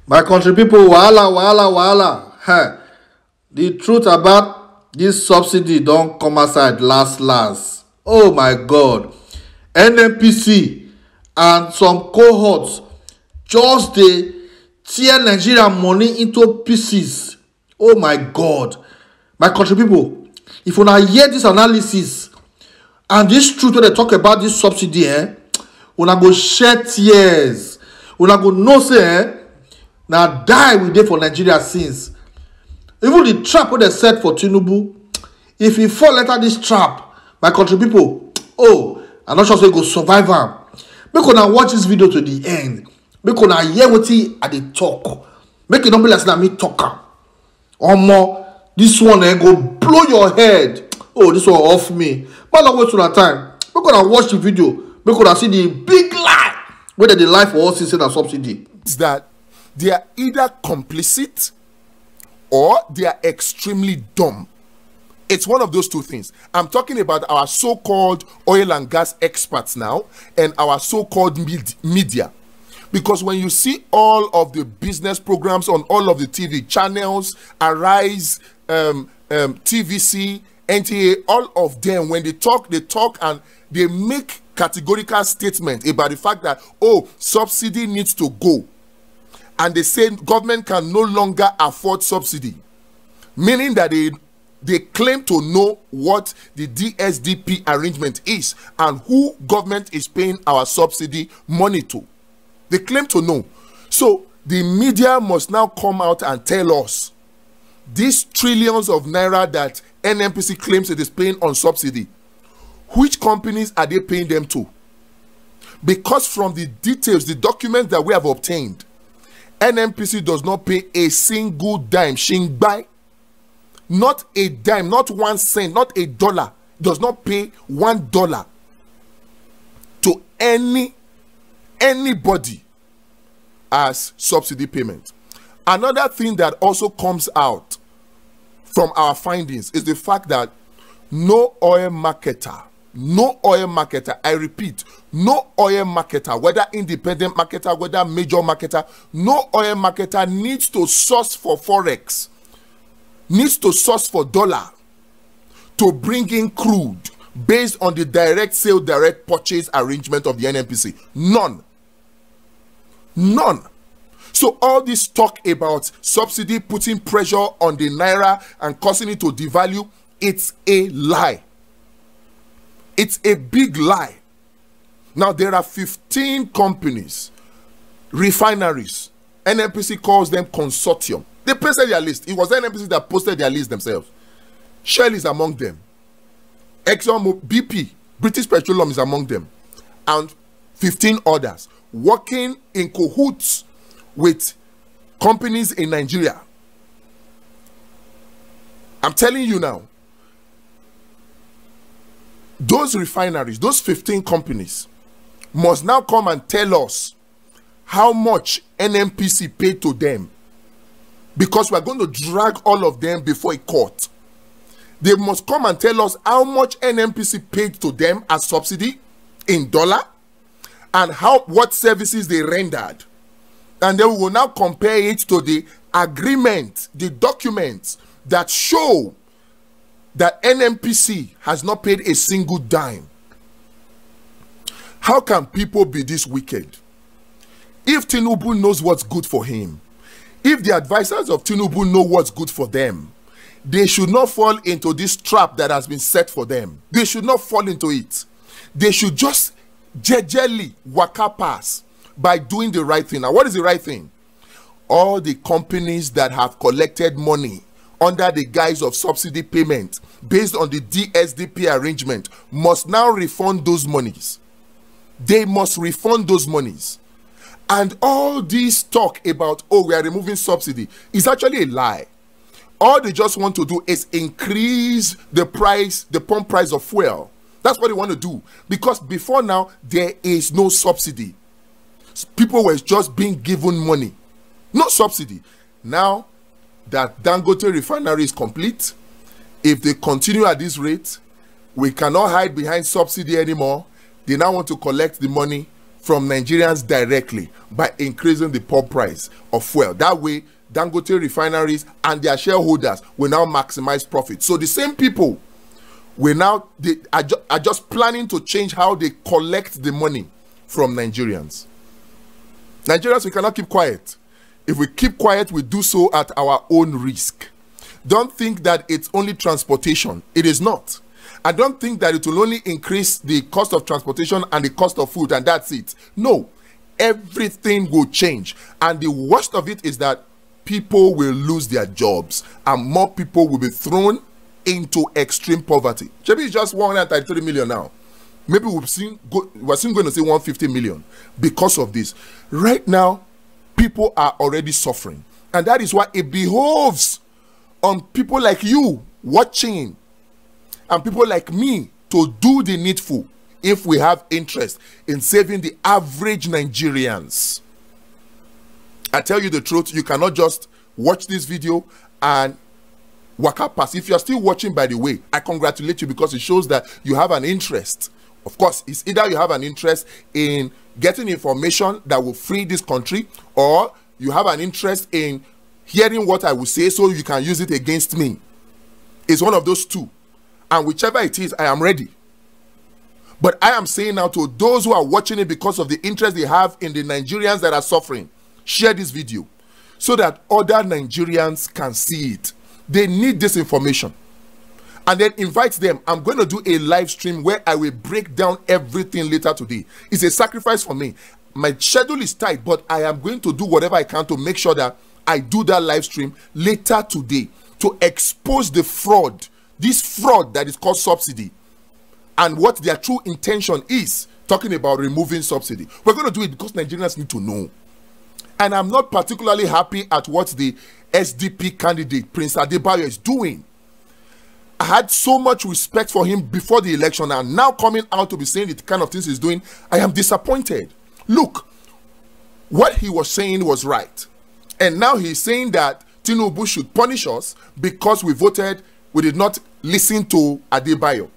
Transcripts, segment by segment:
My country people, wahala, wahala, wahala. Hey, the truth about this subsidy don't come aside last. Oh my God. NNPC and some cohorts just dey tear Nigeria money into pieces. Oh my God. My country people, if una hear this analysis and this truth when they talk about this subsidy, una go shed tears. Una go know say na die we dey for Nigeria since. Even the trap wey they set for Tinubu, if he fall enter this trap, my country people, oh, I'm not sure say go survive am. Make una watch this video to the end. Make una hear wetin I dey talk. Make it not be like na me talk am. Omo, this one go blow your head. Oh, this one off me. But not waste una time. Make una watch the video. Make una see the big lie wey dey lie for us since na subsidy. Is that they are either complicit or they are extremely dumb. It's one of those two things. I'm talking about our so-called oil and gas experts now and our so-called media. Because when you see all of the business programs on all of the TV channels, Arise, TVC, NTA, all of them, when they talk and they make categorical statements about the fact that, oh, subsidy needs to go. And they say government can no longer afford subsidy. Meaning that they claim to know what the DSDP arrangement is and who government is paying our subsidy money to. They claim to know. So the media must now come out and tell us these trillions of naira that NNPC claims it is paying on subsidy, which companies are they paying them to? Because from the details, the documents that we have obtained, NNPC does not pay a single dime. Shingbai, not a dime, not 1 cent, not $1, does not pay $1 to anybody as subsidy payment. Another thing that also comes out from our findings is the fact that no oil marketer, I repeat, no oil marketer, whether independent marketer, whether major marketer, no oil marketer needs to source for forex, needs to source for dollar to bring in crude based on the direct sale, direct purchase arrangement of the NNPC. None. So all this talk about subsidy putting pressure on the naira and causing it to devalue, it's a lie. It's a big lie. Now there are 15 companies, refineries. NNPC calls them consortium. They posted their list. It was NNPC that posted their list themselves. Shell is among them. Exxon, BP, British Petroleum is among them. And 15 others working in cahoots with companies in Nigeria. I'm telling you now, those refineries, those 15 companies must now come and tell us how much NNPC paid to them, because we're going to drag all of them before a court. They must come and tell us how much NNPC paid to them as subsidy in dollar and what services they rendered. And then we will now compare it to the agreement, the documents that show that NNPC has not paid a single dime. How can people be this wicked? If Tinubu knows what's good for him, if the advisors of Tinubu know what's good for them, they should not fall into this trap that has been set for them. They should not fall into it. They should just jejely waka pass by doing the right thing. Now, what is the right thing? All the companies that have collected money under the guise of subsidy payment based on the DSDP arrangement must now refund those monies. They must refund those monies. And all this talk about, oh, we are removing subsidy is actually a lie. All they just want to do is increase the price, the pump price of fuel. That's what they want to do. Because before now, there is no subsidy. People were just being given money. No subsidy. Now that Dangote refinery is complete, if they continue at this rate, we cannot hide behind subsidy anymore. They now want to collect the money from Nigerians directly by increasing the pump price of fuel. That way, Dangote refineries and their shareholders will now maximize profit. So the same people will now are just planning to change how they collect the money from Nigerians. Nigerians, we cannot keep quiet. If we keep quiet, we do so at our own risk. Don't think that it's only transportation. It is not. I don't think that it will only increase the cost of transportation and the cost of food and that's it. No, everything will change. And the worst of it is that people will lose their jobs and more people will be thrown into extreme poverty. Maybe it's just 133 million now. Maybe we're soon going to say 150 million because of this. Right now, people are already suffering. And that is why it behoves on people like you watching and people like me to do the needful if we have interest in saving the average Nigerians. I tell you the truth, you cannot just watch this video and walk up past. If you're still watching, by the way, I congratulate you because it shows that you have an interest. Of course, it's either you have an interest in getting information that will free this country, or you have an interest in hearing what I will say so you can use it against me. It's one of those two. And whichever it is, I am ready. But I am saying now to those who are watching it because of the interest they have in the Nigerians that are suffering, share this video so that other Nigerians can see it. They need this information. And then invite them. I'm going to do a live stream where I will break down everything later today. It's a sacrifice for me. My schedule is tight, but I am going to do whatever I can to make sure that I do that live stream later today to expose the fraud, this fraud that is called subsidy, and what their true intention is, talking about removing subsidy. We're going to do it because Nigerians need to know. And I'm not particularly happy at what the SDP candidate, Prince Adebayo, is doing. I had so much respect for him before the election, and now coming out to be saying the kind of things he's doing, I am disappointed. Look, what he was saying was right. And now he's saying that Tinubu should punish us because we did not listen to Adebayo.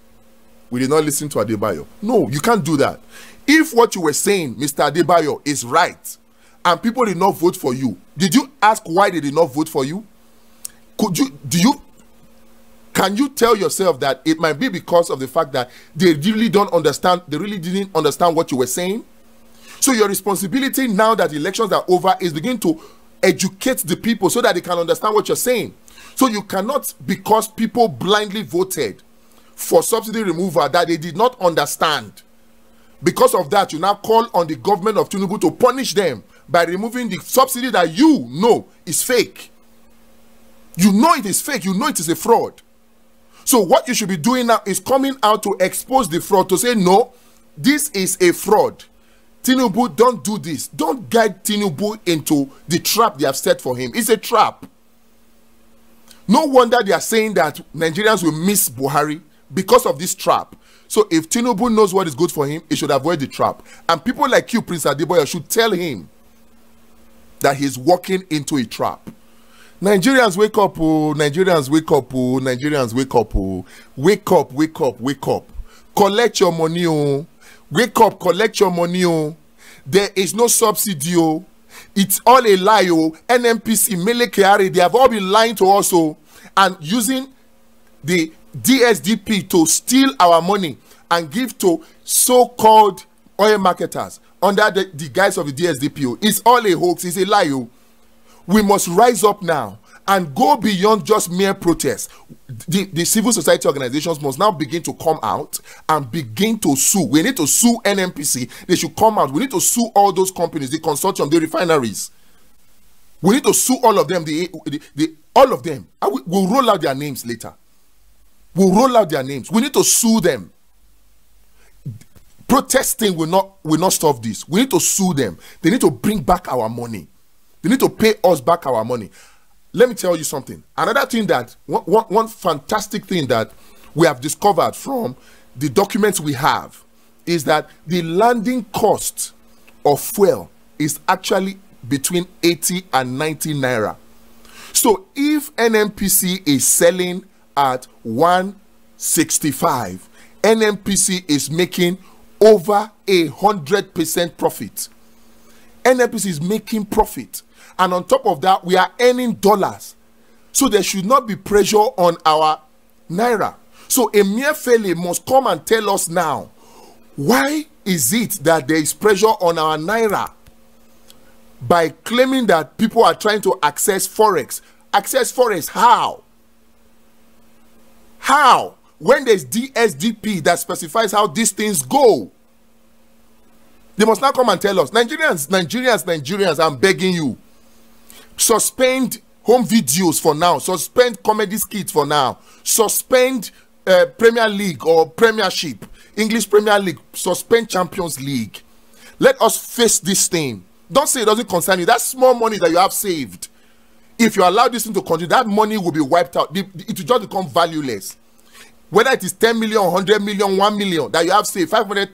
We did not listen to Adebayo. No, you can't do that. If what you were saying, Mr. Adebayo, is right, and people did not vote for you, did you ask why they did not vote for you? Can you tell yourself that it might be because of the fact that they really didn't understand what you were saying? So your responsibility now that the elections are over is begin to educate the people so that they can understand what you're saying. So you cannot, because people blindly voted for subsidy removal that they did not understand, because of that you now call on the government of Tinubu to punish them by removing the subsidy that you know is fake. You know it is fake. You know it is a fraud. So what you should be doing now is coming out to expose the fraud, to say, no, this is a fraud. Tinubu, don't do this. Don't guide Tinubu into the trap they have set for him. It's a trap. No wonder they are saying that Nigerians will miss Buhari because of this trap. So if Tinubu knows what is good for him, he should avoid the trap. And people like you, Prince Adebayo, should tell him that he's walking into a trap. Nigerians, wake up, oh. Nigerians, wake up, oh. Nigerians, wake up, oh. Wake up, wake up, wake up. Collect your money, oh. Wake up, collect your money, oh. There is no subsidy, oh. It's all a lie, oh. NNPC, Mele Kyari, they have all been lying to us, oh. And using the DSDP to steal our money and give to so-called oil marketers under the guise of the DSDP, oh. It's all a hoax, it's a lie, oh. We must rise up now and go beyond just mere protests. The civil society organizations must now begin to come out and begin to sue. We need to sue NNPC. They should come out. We need to sue all those companies, the consortium, the refineries. We need to sue all of them, all of them. We'll roll out their names later. We'll roll out their names. We need to sue them. Protesting will not stop this. We need to sue them. They need to bring back our money. They need to pay us back our money. Let me tell you something. Another thing that, one fantastic thing that we have discovered from the documents we have is that the landing cost of fuel is actually between 80 and 90 naira. So if NNPC is selling at 165, NNPC is making over 100% profit. NNPC is making profit, and on top of that, we are earning dollars. So there should not be pressure on our naira. So Emefiele must come and tell us now, why is it that there is pressure on our naira by claiming that people are trying to access forex? Access forex how? How? When there's DSDP that specifies how these things go. They must now come and tell us. Nigerians, I'm begging you. Suspend home videos for now. Suspend comedy skits for now. Suspend Premier League or Premiership. English Premier League. Suspend Champions League. Let us face this thing. Don't say it doesn't concern you. That small money that you have saved, if you allow this thing to continue, that money will be wiped out. It will just become valueless. Whether it is 10 million, 100 million, 1 million that you have saved, 500,000.